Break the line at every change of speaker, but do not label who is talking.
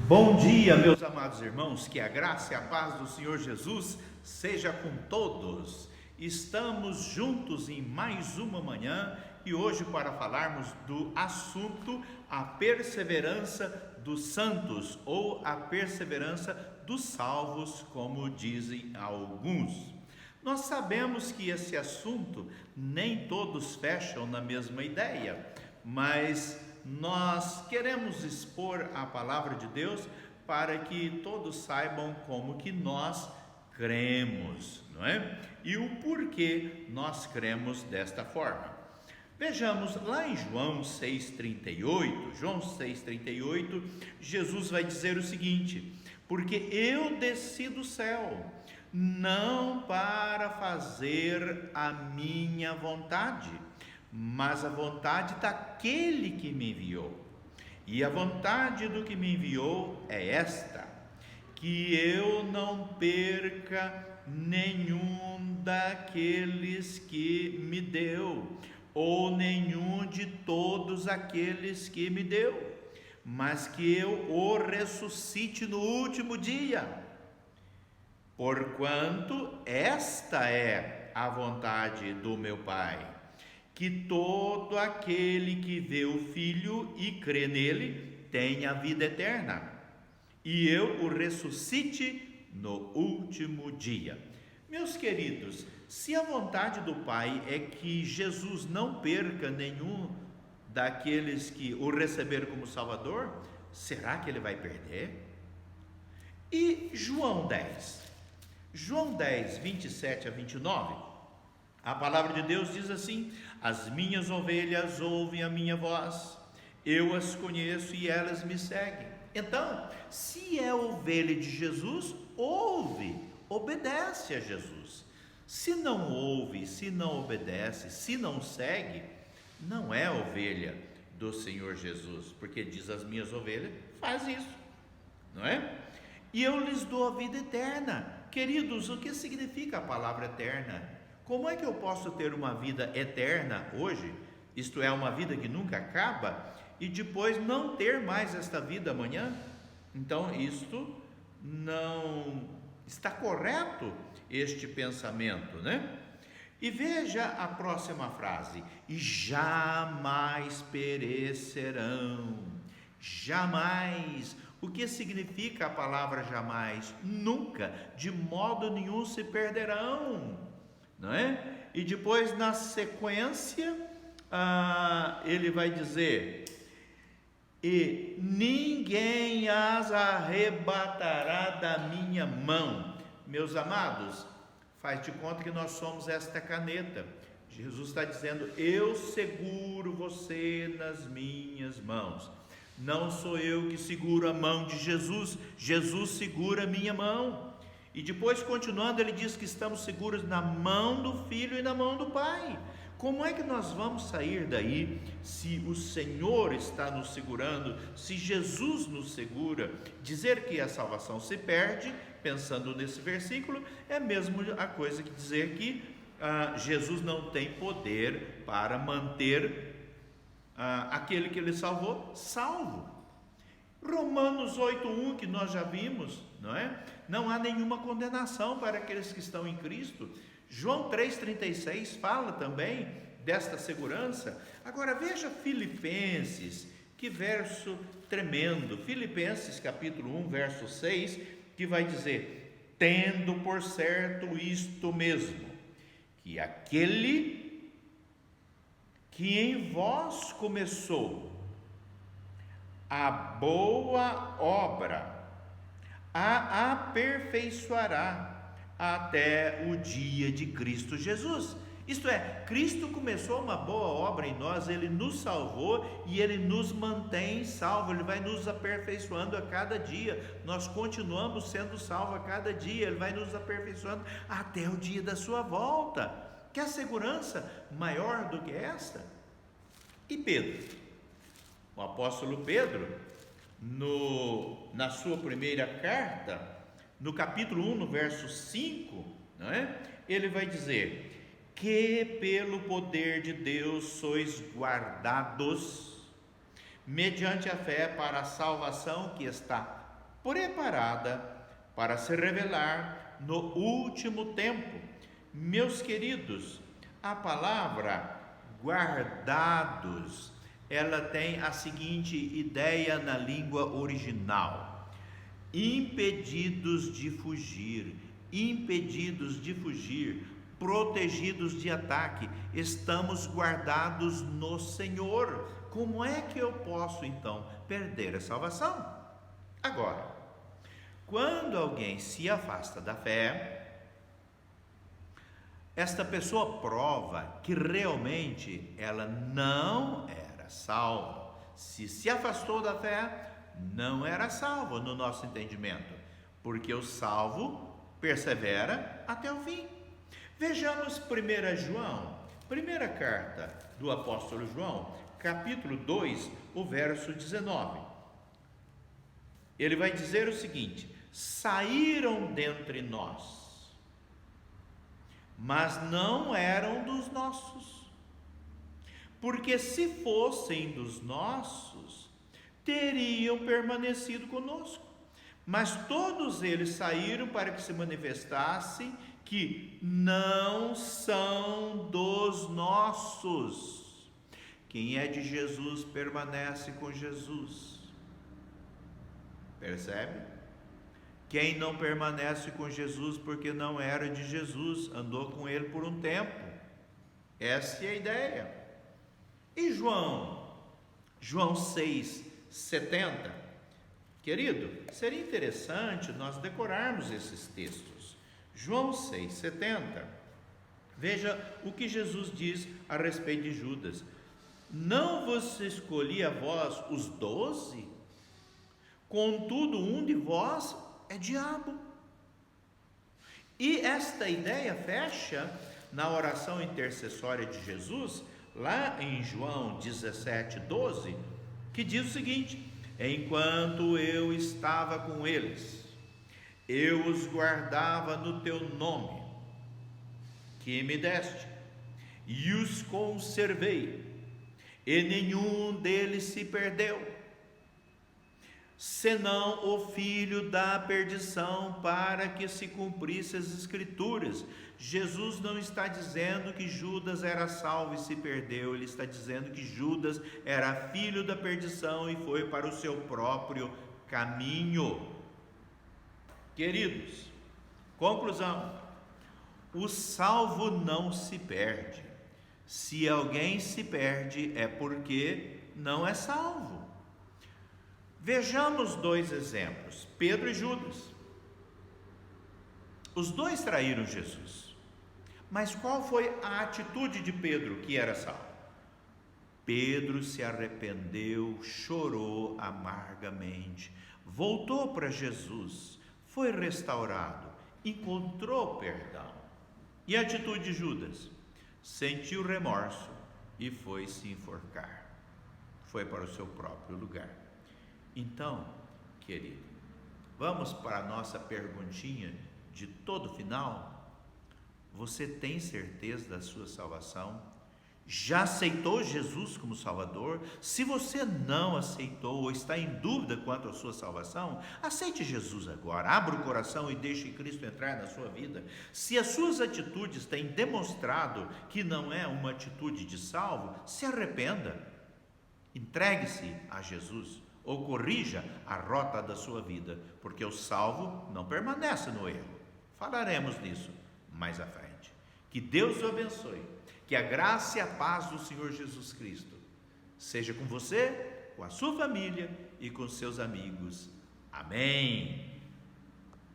Bom dia, meus amados irmãos, que a graça e a paz do Senhor Jesus seja com todos. Estamos juntos em mais uma manhã e hoje para falarmos do assunto a perseverança dos santos ou a perseverança dos salvos, como dizem alguns. Nós sabemos que esse assunto nem todos fecham na mesma ideia, mas nós queremos expor a palavra de Deus para que todos saibam como que nós cremos, não é? E o porquê nós cremos desta forma. Vejamos lá em João 6,38, Jesus vai dizer o seguinte: porque eu desci do céu, não para fazer a minha vontade, mas a vontade daquele que me enviou. E a vontade do que me enviou é esta: que eu não perca nenhum daqueles que me deu, ou nenhum de todos aqueles que me deu, mas que eu o ressuscite no último dia. Porquanto esta é a vontade do meu Pai, que todo aquele que vê o Filho e crê nele tenha a vida eterna, e eu o ressuscite no último dia. Meus queridos, se a vontade do Pai é que Jesus não perca nenhum daqueles que o receberam como Salvador, será que ele vai perder? E João 10, 27 a 29, a palavra de Deus diz assim: as minhas ovelhas ouvem a minha voz, eu as conheço e elas me seguem. Então, se é ovelha de Jesus, ouve, obedece a Jesus. Se não ouve, se não obedece, se não segue, não é ovelha do Senhor Jesus, porque diz: as minhas ovelhas faz isso, não é? E eu lhes dou a vida eterna. Queridos, o que significa a palavra eterna? Como é que eu posso ter uma vida eterna hoje, isto é, uma vida que nunca acaba, e depois não ter mais esta vida amanhã? Então, isto não está correto, este pensamento, né? E veja a próxima frase: e jamais perecerão. Jamais. O que significa a palavra jamais? Nunca, de modo nenhum se perderão, não é? E depois, na sequência, ele vai dizer: e ninguém as arrebatará da minha mão. Meus amados, faz de conta que nós somos esta caneta. Jesus está dizendo: eu seguro você nas minhas mãos. Não sou eu que seguro a mão de Jesus, Jesus segura a minha mão. E depois, continuando, ele diz que estamos seguros na mão do Filho e na mão do Pai. Como é que nós vamos sair daí se o Senhor está nos segurando, se Jesus nos segura? Dizer que a salvação se perde, pensando nesse versículo, é mesmo a coisa que dizer que Jesus não tem poder para manter aquele que ele salvou, salvo. Romanos 8:1, que nós já vimos, não é? Não há nenhuma condenação para aqueles que estão em Cristo. João 3,36 fala também desta segurança. Agora veja Filipenses, que verso tremendo. Filipenses capítulo 1, verso 6, que vai dizer: tendo por certo isto mesmo, que aquele que em vós começou a boa obra, a aperfeiçoará até o dia de Cristo Jesus. Isto é, Cristo começou uma boa obra em nós, Ele nos salvou e Ele nos mantém salvo, Ele vai nos aperfeiçoando a cada dia, nós continuamos sendo salvos a cada dia, Ele vai nos aperfeiçoando até o dia da sua volta. Quer segurança maior do que esta? E Pedro, o apóstolo Pedro, na sua primeira carta, no capítulo 1, no verso 5, não é? Ele vai dizer: que pelo poder de Deus sois guardados mediante a fé para a salvação que está preparada para se revelar no último tempo. Meus queridos, a palavra guardados, ela tem a seguinte ideia na língua original: impedidos de fugir, protegidos de ataque, estamos guardados no Senhor. Como é que eu posso então perder a salvação? Agora, quando alguém se afasta da fé, esta pessoa prova que realmente ela não era salva. Se afastou da fé, não era salvo no nosso entendimento, porque o salvo persevera até o fim. Vejamos 1 João, primeira carta do apóstolo João, capítulo 2, o verso 19. Ele vai dizer o seguinte: saíram dentre nós, mas não eram dos nossos, porque se fossem dos nossos, teriam permanecido conosco. Mas todos eles saíram para que se manifestasse que não são dos nossos. Quem é de Jesus permanece com Jesus. Percebe? Quem não permanece com Jesus porque não era de Jesus, andou com ele por um tempo. Essa é a ideia. E João 6:70. Querido, seria interessante nós decorarmos esses textos. João 6:70. Veja o que Jesus diz a respeito de Judas: não vos escolhi a vós os 12? Contudo, um de vós é diabo. E esta ideia fecha na oração intercessória de Jesus, lá em João 17:12, que diz o seguinte: enquanto eu estava com eles, eu os guardava no teu nome, que me deste, e os conservei, e nenhum deles se perdeu, senão o filho da perdição, para que se cumprissem as escrituras. Jesus não está dizendo que Judas era salvo e se perdeu, ele está dizendo que Judas era filho da perdição e foi para o seu próprio caminho. Queridos, conclusão: o salvo não se perde. Se alguém se perde, é porque não é salvo. Vejamos dois exemplos: Pedro e Judas. Os dois traíram Jesus. Mas qual foi a atitude de Pedro, que era salvo? Pedro se arrependeu, chorou amargamente, voltou para Jesus, foi restaurado, encontrou perdão. E a atitude de Judas? Sentiu remorso e foi se enforcar, foi para o seu próprio lugar. Então, querido, vamos para a nossa perguntinha de todo final. Você tem certeza da sua salvação? Já aceitou Jesus como Salvador? Se você não aceitou ou está em dúvida quanto à sua salvação, aceite Jesus agora, abra o coração e deixe Cristo entrar na sua vida. Se as suas atitudes têm demonstrado que não é uma atitude de salvo, se arrependa, entregue-se a Jesus, ou corrija a rota da sua vida, porque o salvo não permanece no erro. Falaremos nisso mais à frente. Que Deus o abençoe, que a graça e a paz do Senhor Jesus Cristo seja com você, com a sua família e com seus amigos. Amém.